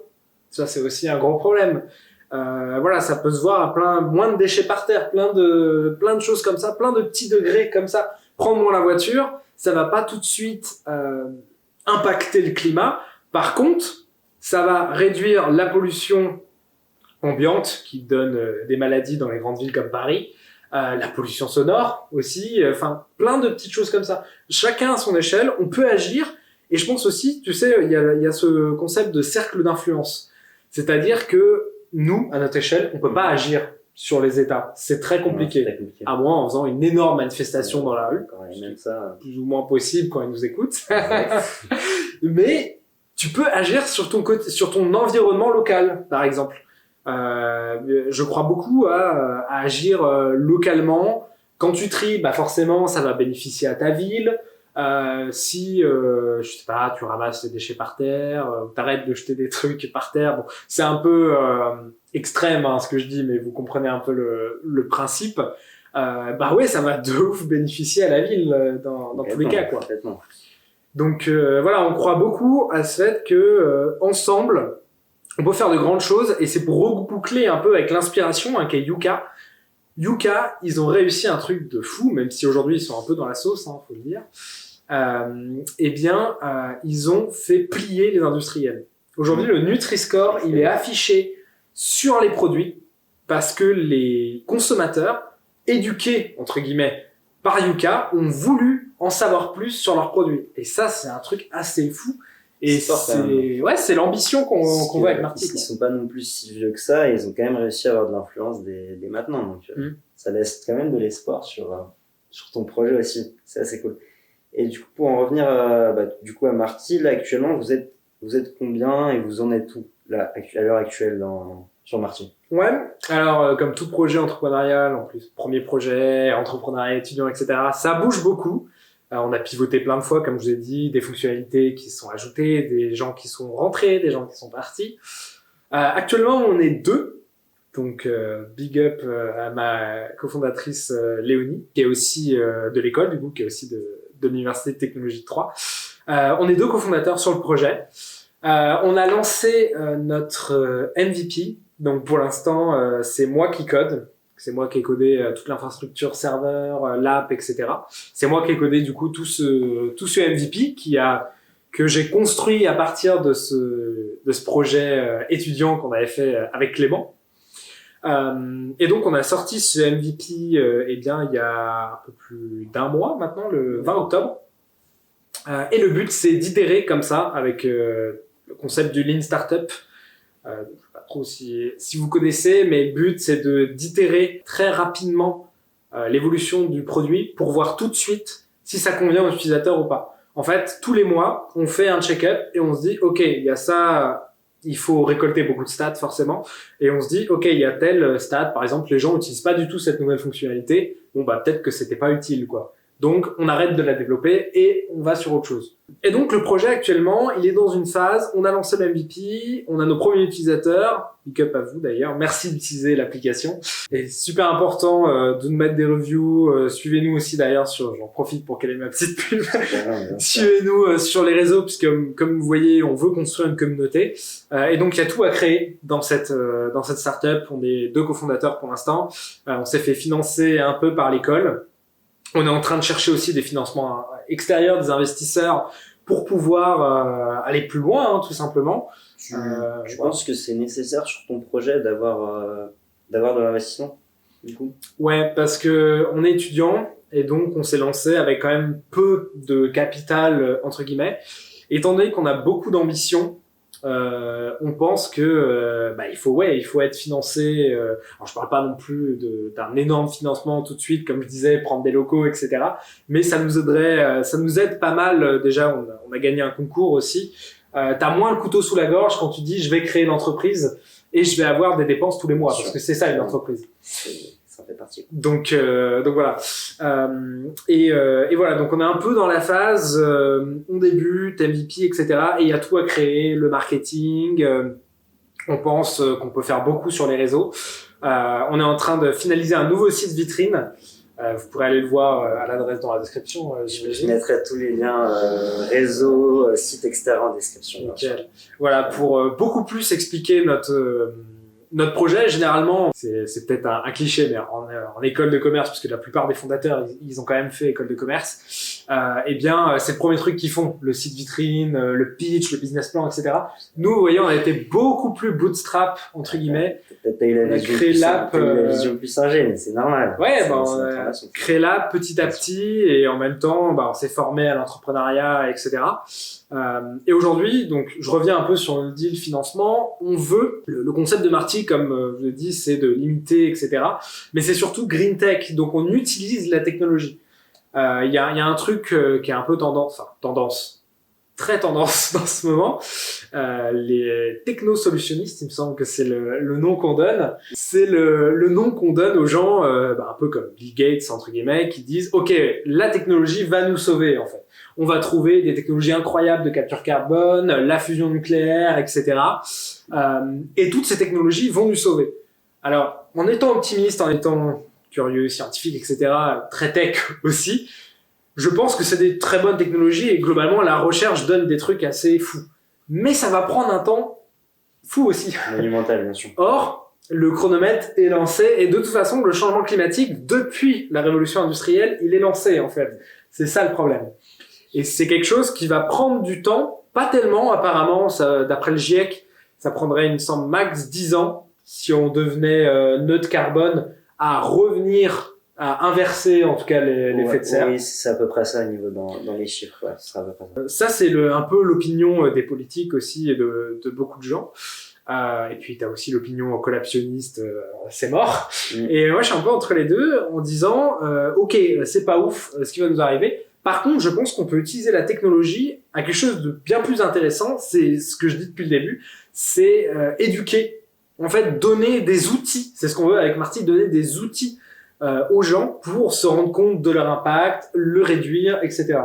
Ça, c'est aussi un gros problème. Ça peut se voir à moins de déchets par terre, plein de choses comme ça, plein de petits degrés comme ça. Prendre moins la voiture, ça va pas tout de suite impacter le climat. Par contre, ça va réduire la pollution ambiante qui donne des maladies dans les grandes villes comme Paris, la pollution sonore aussi, plein de petites choses comme ça. Chacun à son échelle, on peut agir. Et je pense aussi, tu sais, il y a ce concept de cercle d'influence. C'est-à-dire que nous, à notre échelle, on peut pas agir sur les États. C'est très compliqué. Très compliqué. À moins en faisant une énorme manifestation dans la rue. Même ça. Plus ou moins possible quand ils nous écoutent. Mais tu peux agir sur ton environnement local, par exemple. Je crois beaucoup à agir localement. Quand tu tries, forcément, ça va bénéficier à ta ville. Si je sais pas, tu ramasses les déchets par terre, t'arrêtes de jeter des trucs par terre. Bon, c'est un peu extrême ce que je dis, mais vous comprenez un peu le principe. Ouais, ça va de ouf bénéficier à la ville dans tous les cas, quoi. Complètement. Donc on croit beaucoup à ce fait que ensemble, on peut faire de grandes choses, et c'est pour reboucler un peu avec l'inspiration qu'est Yuka. Yuka, ils ont réussi un truc de fou, même si aujourd'hui ils sont un peu dans la sauce, faut le dire. Ils ont fait plier les industriels. Aujourd'hui, le Nutri-Score, il est affiché sur les produits parce que les consommateurs, éduqués, entre guillemets, par Yuka, ont voulu en savoir plus sur leurs produits. Et ça, c'est un truc assez fou. Et c'est l'ambition qu'on voit avec Marty. Ils sont pas non plus si vieux que ça, et ils ont quand même réussi à avoir de l'influence dès maintenant. Donc, ça laisse quand même de l'espoir sur ton projet aussi. C'est assez cool. Et du coup, pour en revenir à Marty, là, actuellement, vous êtes combien et vous en êtes où, là, à l'heure actuelle sur Marty? Ouais. Alors, comme tout projet entrepreneurial, en plus, premier projet, entrepreneuriat étudiant, etc., ça bouge beaucoup. On a pivoté plein de fois, comme je vous ai dit, des fonctionnalités qui se sont ajoutées, des gens qui sont rentrés, des gens qui sont partis. Actuellement, on est 2. Donc, big up à ma cofondatrice Léonie, qui est aussi de l'école, du coup, qui est aussi de l'Université de Technologie de Troyes. On est 2 cofondateurs sur le projet. On a lancé notre MVP. Donc, pour l'instant, c'est moi qui code. C'est moi qui ai codé toute l'infrastructure serveur, l'app, etc. C'est moi qui ai codé du coup tout ce MVP que j'ai construit à partir de ce projet étudiant qu'on avait fait avec Clément. Et donc on a sorti ce MVP il y a un peu plus d'1 mois maintenant, le 20 octobre. Et le but c'est d'itérer comme ça avec le concept du Lean Startup. trop si vous connaissez, mais le but c'est d'itérer très rapidement l'évolution du produit pour voir tout de suite si ça convient aux utilisateurs ou pas. En fait, tous les mois, on fait un check-up et on se dit, ok, il y a ça, il faut récolter beaucoup de stats forcément, et on se dit, ok, il y a tel stat, par exemple, les gens n'utilisent pas du tout cette nouvelle fonctionnalité, bon bah peut-être que c'était pas utile quoi. Donc on arrête de la développer et on va sur autre chose. Et donc le projet actuellement, il est dans une phase, on a lancé le MVP, on a nos premiers utilisateurs, big up à vous d'ailleurs, merci d'utiliser l'application. Et c'est super important de nous mettre des reviews, suivez-nous aussi d'ailleurs j'en profite pour qu'elle ait ma petite pub, suivez-nous sur les réseaux puisque comme vous voyez, on veut construire une communauté. Et donc il y a tout à créer dans cette startup, on est 2 cofondateurs pour l'instant, on s'est fait financer un peu par l'école. On est en train de chercher aussi des financements extérieurs, des investisseurs, pour pouvoir aller plus loin, hein, tout simplement. Je pense que c'est nécessaire sur ton projet d'avoir de l'investissement, du coup. Ouais, parce que on est étudiant et donc on s'est lancé avec quand même peu de capital entre guillemets. Étant donné qu'on a beaucoup d'ambition, on pense que il faut être financé. Alors je parle pas non plus d'un énorme financement tout de suite, comme je disais, prendre des locaux, etc. Mais ça nous aiderait, ça nous aide pas mal. Déjà, on a gagné un concours aussi. T'as moins le couteau sous la gorge quand tu dis je vais créer l'entreprise et je vais avoir des dépenses tous les mois, parce que c'est ça une entreprise. Ça fait partie. Donc voilà. Et voilà. Donc on est un peu dans la phase, on débute, MVP, etc. Et il y a tout à créer, le marketing. On pense qu'on peut faire beaucoup sur les réseaux. On est en train de finaliser un nouveau site vitrine. Vous pourrez aller le voir à l'adresse dans la description. Je mettrai tous les liens réseaux, sites externes en description. Voilà, pour beaucoup plus expliquer notre projet. Généralement, c'est peut-être un cliché, mais en école de commerce, puisque la plupart des fondateurs, ils ont quand même fait école de commerce, c'est le premier truc qu'ils font, le site vitrine, le pitch, le business plan, etc. Nous, vous voyez, on a été beaucoup plus bootstrap, entre guillemets. Peut-être on a créé l'app, la vision plus singée, mais c'est normal. Ouais, on a créé l'app petit à petit, et en même temps, on s'est formé à l'entrepreneuriat, etc. Et aujourd'hui, donc, je reviens un peu sur le deal financement. On veut, le concept de Marty, comme je l'ai dit, c'est de limiter, etc. Mais c'est surtout green tech. Donc, on utilise la technologie. Il y a un truc qui est un peu très tendance dans ce moment. Les technosolutionnistes, il me semble que c'est le nom qu'on donne. C'est le nom qu'on donne aux gens, un peu comme Bill Gates, entre guillemets, qui disent, OK, la technologie va nous sauver, en fait. On va trouver des technologies incroyables de capture carbone, la fusion nucléaire, etc. Et toutes ces technologies vont nous sauver. Alors, en étant optimiste, en étant curieux, scientifique, etc., très tech aussi, je pense que c'est des très bonnes technologies et globalement, la recherche donne des trucs assez fous. Mais ça va prendre un temps fou aussi. Monumental, bien sûr. Or, le chronomètre est lancé et de toute façon, le changement climatique, depuis la révolution industrielle, il est lancé en fait. C'est ça le problème. Et c'est quelque chose qui va prendre du temps, pas tellement apparemment, d'après le GIEC, ça prendrait, il me semble, max 10 ans si on devenait neutre carbone à revenir à inverser en tout cas l'effet de serre. Oui, c'est à peu près ça au niveau dans les chiffres. Ouais, ce sera à peu près ça. Ça c'est un peu l'opinion des politiques aussi et de beaucoup de gens. Et puis t'as aussi l'opinion collapsionniste, c'est mort. Et moi je suis un peu entre les deux en disant ok, c'est pas ouf ce qui va nous arriver. Par contre, je pense qu'on peut utiliser la technologie à quelque chose de bien plus intéressant. C'est ce que je dis depuis le début, c'est éduquer. En fait, donner des outils. C'est ce qu'on veut avec Marty, donner des outils aux gens pour se rendre compte de leur impact, le réduire, etc.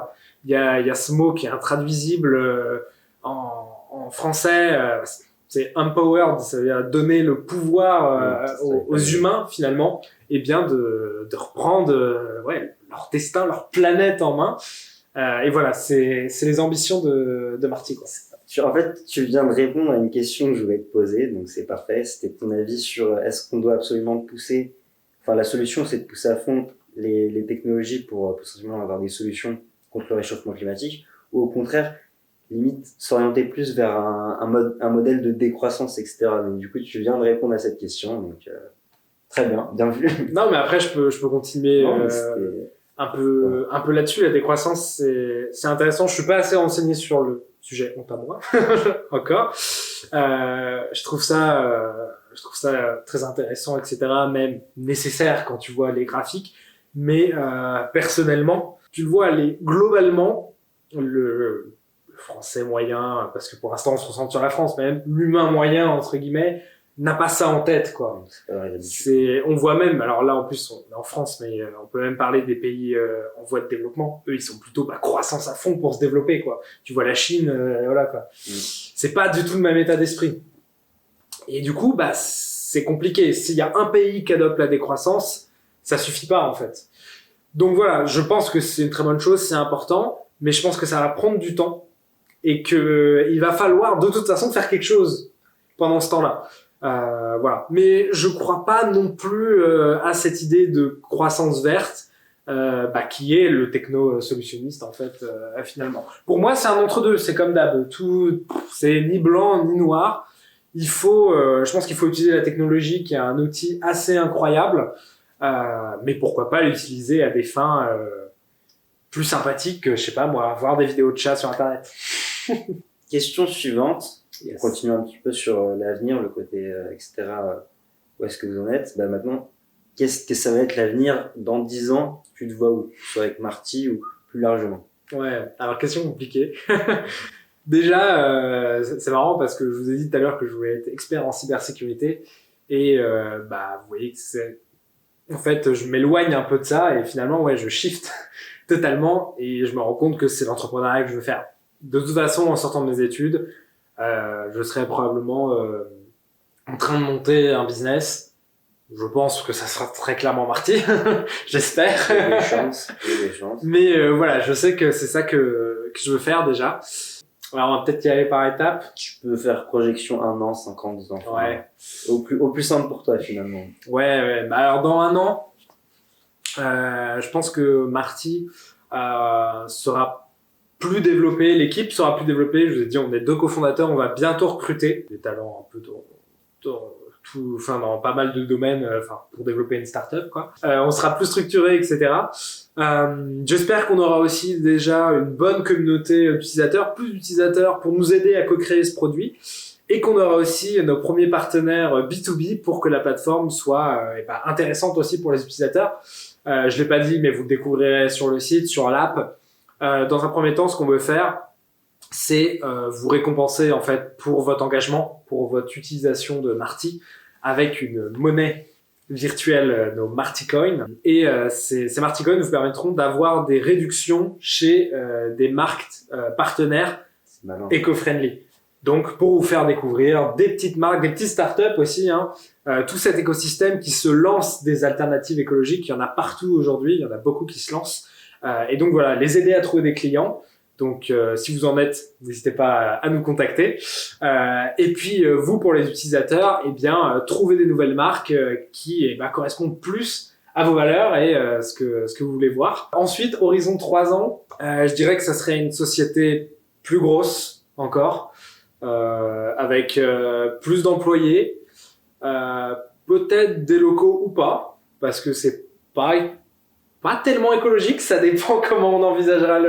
Il y a ce mot qui est intraduisible en français. C'est empowered, ça veut dire donner le pouvoir aux humains finalement, et bien de reprendre leur destin, leur planète en main. Et voilà, c'est les ambitions de Marty, quoi. En fait, tu viens de répondre à une question que je voulais te poser, donc c'est parfait. C'était ton avis sur est-ce qu'on doit absolument pousser. Enfin, la solution, c'est de pousser à fond les technologies pour potentiellement avoir des solutions contre le réchauffement climatique, ou au contraire, limite, s'orienter plus vers un modèle de décroissance, etc. Donc, du coup, tu viens de répondre à cette question, donc très bien vu. Non, mais après, je peux continuer un peu là-dessus. La décroissance, c'est intéressant. Je suis pas assez renseigné sur le sujet, honte à moi, encore. Je trouve ça très intéressant, etc., même nécessaire quand tu vois les graphiques. Mais personnellement, tu le vois, globalement, le français moyen, parce que pour l'instant on se concentre sur la France, mais même l'humain moyen, entre guillemets, n'a pas ça en tête, quoi. On voit même, alors là en plus on est en France, mais on peut même parler des pays en voie de développement. Eux ils sont plutôt croissance à fond pour se développer, quoi. Tu vois la Chine, voilà quoi. C'est pas du tout le même état d'esprit. Et du coup, c'est compliqué. S'il y a un pays qui adopte la décroissance, ça suffit pas en fait. Donc voilà, je pense que c'est une très bonne chose, c'est important, mais je pense que ça va prendre du temps et que il va falloir de toute façon faire quelque chose pendant ce temps-là. Voilà. Mais je crois pas non plus à cette idée de croissance verte qui est le techno-solutionniste en fait finalement. Pour moi, c'est un entre-deux, c'est comme d'hab. Tout, c'est ni blanc ni noir. Je pense qu'il faut utiliser la technologie qui est un outil assez incroyable, mais pourquoi pas l'utiliser à des fins plus sympathiques que, je sais pas moi, voir des vidéos de chats sur Internet. Question suivante. Yes. On continue un petit peu sur l'avenir, le côté, etc. Où est-ce que vous en êtes? Maintenant, qu'est-ce que ça va être l'avenir dans 10 ans? Tu te vois où? Soit avec Marty ou plus largement? Ouais, alors question compliquée. Déjà, c'est marrant parce que je vous ai dit tout à l'heure que je voulais être expert en cybersécurité et vous voyez que en fait, je m'éloigne un peu de ça et finalement, je shift totalement et je me rends compte que c'est l'entrepreneuriat que je veux faire. De toute façon, en sortant de mes études, je serai probablement en train de monter un business. Je pense que ça sera très clairement Marty, j'espère. Il y a des chances. Mais voilà, je sais que c'est ça que je veux faire déjà. Alors on va peut-être y aller par étapes. Tu peux faire projection 1 an, 5 ans, 10 ans. Ouais. Au plus simple pour toi finalement. Ouais. Alors dans 1 an, je pense que Marty sera plus développé, l'équipe sera plus développée. Je vous ai dit, on est 2 cofondateurs, on va bientôt recruter des talents un peu dans pas mal de domaines, pour développer une startup, quoi. On sera plus structuré, etc. J'espère qu'on aura aussi déjà une bonne communauté d'utilisateurs, plus d'utilisateurs pour nous aider à co-créer ce produit, et qu'on aura aussi nos premiers partenaires B2B pour que la plateforme soit intéressante aussi pour les utilisateurs. Je l'ai pas dit, mais vous le découvrirez sur le site, sur l'app. Dans un premier temps, ce qu'on veut faire, c'est vous récompenser en fait pour votre engagement, pour votre utilisation de Marty, avec une monnaie virtuelle, nos Marty Coins. Et ces Marty Coins vous permettront d'avoir des réductions chez des marques partenaires éco-friendly. Donc pour vous faire découvrir des petites marques, des petites startups aussi, tout cet écosystème qui se lance des alternatives écologiques, il y en a partout aujourd'hui, il y en a beaucoup qui se lancent. Et donc voilà, les aider à trouver des clients. Donc si vous en êtes, n'hésitez pas à nous contacter. Et puis vous, pour les utilisateurs, trouvez des nouvelles marques qui correspondent plus à vos valeurs et ce que vous voulez voir. Ensuite, horizon 3 ans, je dirais que ça serait une société plus grosse encore, avec plus d'employés, peut-être des locaux ou pas, parce que c'est pareil, pas tellement écologique, ça dépend comment on envisagera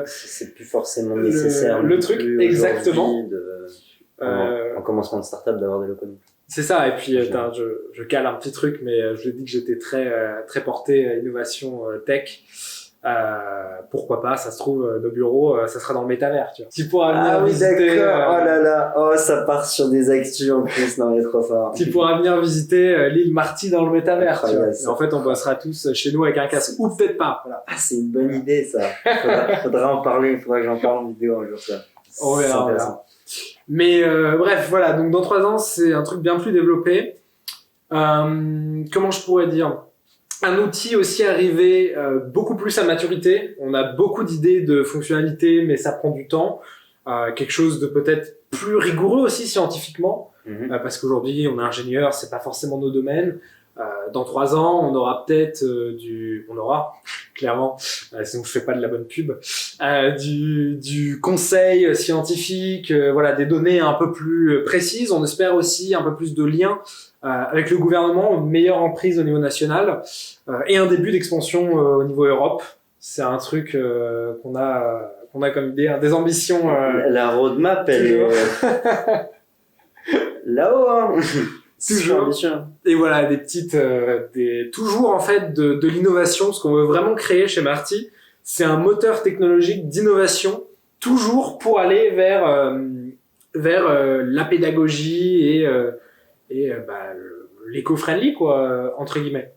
c'est plus forcément nécessaire le truc, exactement. En commencement de start-up d'avoir des locaux. C'est ça, et puis je cale un petit truc, mais je dis que j'étais très porté à innovation tech. Pourquoi pas, ça se trouve, nos bureaux, ça sera dans le métavers, tu vois. Tu pourras venir visiter. D'accord. Oh là là, ça part sur des actus en plus, non mais trop fort. Tu pourras venir visiter l'île Marty dans le métavers, tu vois. Et en fait, on bossera tous chez nous avec un casque, ou peut-être pas. Voilà. Ah, c'est une bonne idée ça. Faudra en parler, il faudra que j'en parle en vidéo un jour ça. On verra. Mais bref, voilà. Donc dans 3 ans, c'est un truc bien plus développé. Comment je pourrais dire? Un outil aussi arrivé beaucoup plus à maturité. On a beaucoup d'idées de fonctionnalités, mais ça prend du temps. Quelque chose de peut-être plus rigoureux aussi scientifiquement, parce qu'aujourd'hui on est ingénieur, c'est pas forcément nos domaines. Dans 3 ans, on aura peut-être clairement, sinon je fais pas de la bonne pub, du conseil scientifique, des données un peu plus précises. On espère aussi un peu plus de liens avec le gouvernement, une meilleure emprise au niveau national et un début d'expansion au niveau Europe. C'est un truc qu'on a comme idée, des ambitions. La roadmap, là-haut, hein. Toujours. Ambitieux. Et voilà, des petites, toujours en fait de l'innovation. Ce qu'on veut vraiment créer chez Marty, c'est un moteur technologique d'innovation, toujours pour aller vers la pédagogie et l'éco-friendly, quoi, entre guillemets.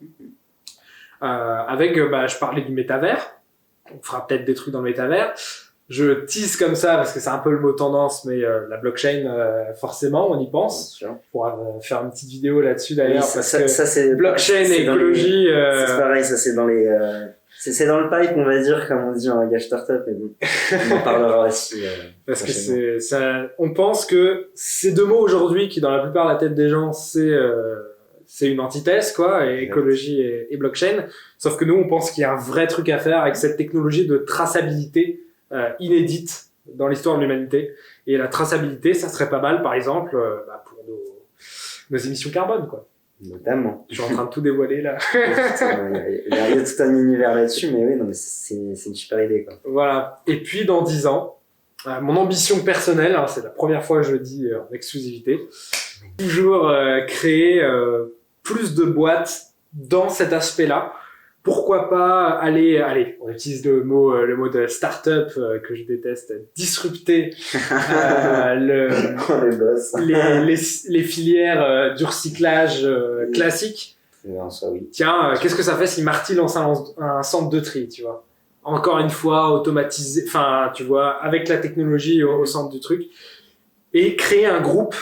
Je parlais du métavers. On fera peut-être des trucs dans le métavers. Je tease comme ça parce que c'est un peu le mot tendance, mais la blockchain, forcément, on y pense. On pourra faire une petite vidéo là-dessus d'ailleurs, oui, parce que c'est blockchain et écologie... C'est pareil, ça c'est dans les... C'est dans le pipe, on va dire, comme on dit en langage startup, et bon, on en parlera aussi. Parce que on pense que ces deux mots aujourd'hui, qui dans la plupart de la tête des gens, c'est une antithèse, quoi, et écologie et blockchain. Sauf que nous, on pense qu'il y a un vrai truc à faire avec cette technologie de traçabilité inédite dans l'histoire de l'humanité. Et la traçabilité, ça serait pas mal, par exemple, pour nos émissions carbone, quoi. Notamment. Je suis en train de tout dévoiler, là. Il y a tout un univers là-dessus, mais oui, non, mais c'est une super idée, quoi. Voilà. Et puis, dans 10 ans, mon ambition personnelle, hein, c'est la première fois que je le dis en exclusivité, toujours créer plus de boîtes dans cet aspect-là. Pourquoi pas aller, on utilise le mot de start-up que je déteste, disrupter les filières du recyclage classique. Oui. Tiens, qu'est-ce que ça fait si Marty lance un centre de tri, tu vois? Encore une fois, automatisé, enfin, tu vois, avec la technologie au centre du truc, et créer un groupe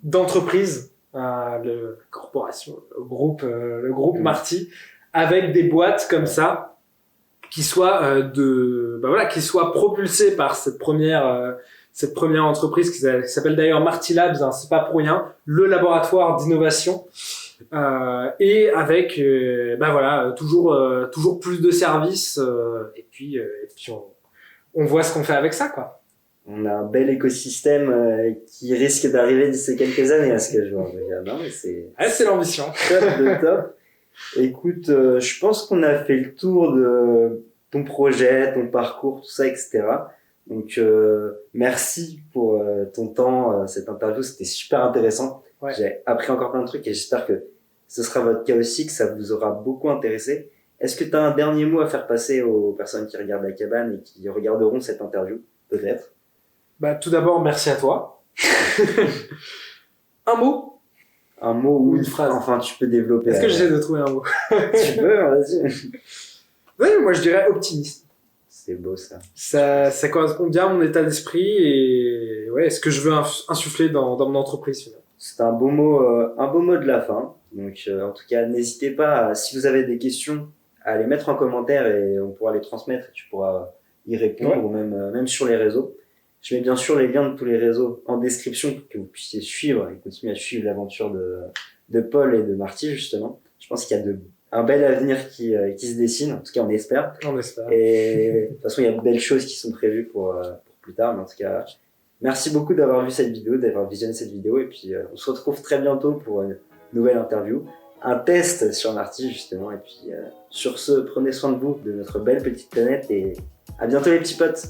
d'entreprises, le groupe Marty, avec des boîtes comme ça qui soient qui soient propulsées par cette première entreprise qui s'appelle d'ailleurs Marty Labs, hein, c'est pas pour rien, le laboratoire d'innovation, et avec toujours plus de services, et puis on voit ce qu'on fait avec ça, quoi. On a un bel écosystème qui risque d'arriver d'ici quelques années, à ce que je vois. Non, mais c'est l'ambition. Top de top. Écoute, je pense qu'on a fait le tour de ton projet, ton parcours, tout ça, etc. Donc, merci pour ton temps, cette interview, c'était super intéressant. Ouais. J'ai appris encore plein de trucs et j'espère que ce sera votre cas aussi, que ça vous aura beaucoup intéressé. Est-ce que tu as un dernier mot à faire passer aux personnes qui regardent la cabane et qui regarderont cette interview, peut-être? Tout d'abord, merci à toi. Un mot? Un mot ou une phrase. Enfin, tu peux développer. Est-ce que j'essaie de trouver un mot? Tu peux, vas-y. Oui, moi je dirais optimiste. C'est beau ça. Ça correspond bien à mon état d'esprit et ouais, ce que je veux insuffler dans mon entreprise finalement. C'est un beau mot de la fin. Donc en tout cas, n'hésitez pas, si vous avez des questions, à les mettre en commentaire et on pourra les transmettre et tu pourras y répondre, ou même sur les réseaux. Je mets bien sûr les liens de tous les réseaux en description pour que vous puissiez suivre et continuer à suivre l'aventure de Paul et de Marty, justement. Je pense qu'il y a un bel avenir qui se dessine. En tout cas, on espère. On espère. Et de toute façon, il y a de belles choses qui sont prévues pour plus tard. Mais en tout cas, merci beaucoup d'avoir vu cette vidéo, d'avoir visionné cette vidéo. Et puis, on se retrouve très bientôt pour une nouvelle interview. Un test sur Marty, justement. Et puis, sur ce, prenez soin de vous, de notre belle petite planète. Et à bientôt, les petits potes.